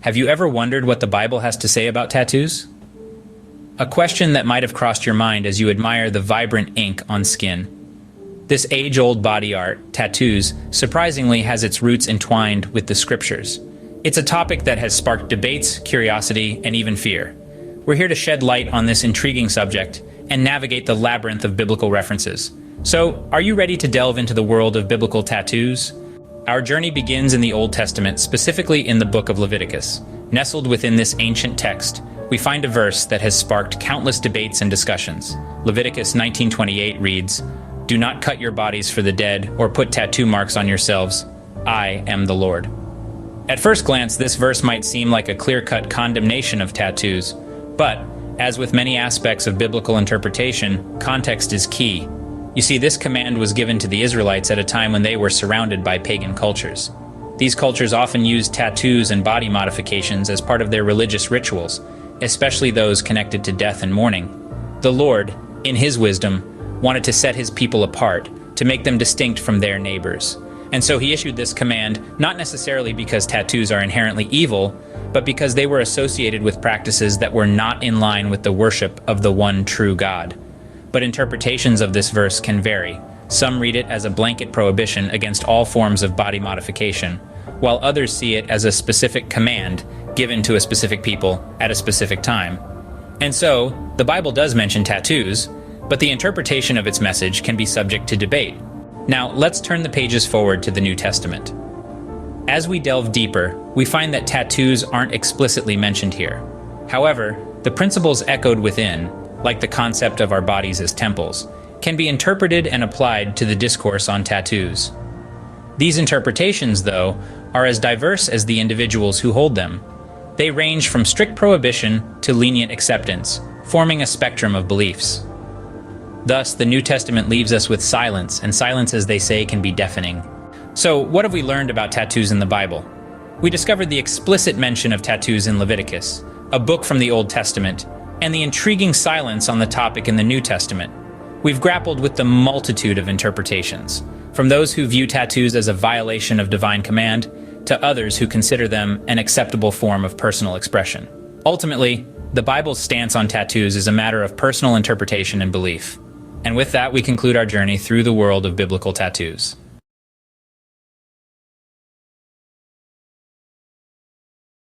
Have you ever wondered what the Bible has to say about tattoos? A question that might have crossed your mind as you admire the vibrant ink on skin. This age-old body art, tattoos, surprisingly has its roots entwined with the scriptures. It's a topic that has sparked debates, curiosity, and even fear. We're here to shed light on this intriguing subject and navigate the labyrinth of biblical references. So, are you ready to delve into the world of biblical tattoos? Our journey begins in the Old Testament, specifically in the book of Leviticus. Nestled within this ancient text, we find a verse that has sparked countless debates and discussions. Leviticus 19:28 reads, "Do not cut your bodies for the dead or put tattoo marks on yourselves. I am the Lord." At first glance, this verse might seem like a clear-cut condemnation of tattoos, but, as with many aspects of biblical interpretation, context is key. You see, this command was given to the Israelites at a time when they were surrounded by pagan cultures. These cultures often used tattoos and body modifications as part of their religious rituals, especially those connected to death and mourning. The Lord, in His wisdom, wanted to set His people apart, to make them distinct from their neighbors. And so He issued this command, not necessarily because tattoos are inherently evil, but because they were associated with practices that were not in line with the worship of the one true God. But interpretations of this verse can vary. Some read it as a blanket prohibition against all forms of body modification, while others see it as a specific command given to a specific people at a specific time. And so, the Bible does mention tattoos, but the interpretation of its message can be subject to debate. Now, let's turn the pages forward to the New Testament. As we delve deeper, we find that tattoos aren't explicitly mentioned here. However, the principles echoed within, like the concept of our bodies as temples, can be interpreted and applied to the discourse on tattoos. These interpretations, though, are as diverse as the individuals who hold them. They range from strict prohibition to lenient acceptance, forming a spectrum of beliefs. Thus, the New Testament leaves us with silence, and silence, as they say, can be deafening. So, what have we learned about tattoos in the Bible? We discovered the explicit mention of tattoos in Leviticus, a book from the Old Testament, and the intriguing silence on the topic in the New Testament. We've grappled with the multitude of interpretations, from those who view tattoos as a violation of divine command, to others who consider them an acceptable form of personal expression. Ultimately, the Bible's stance on tattoos is a matter of personal interpretation and belief. And with that, we conclude our journey through the world of biblical tattoos.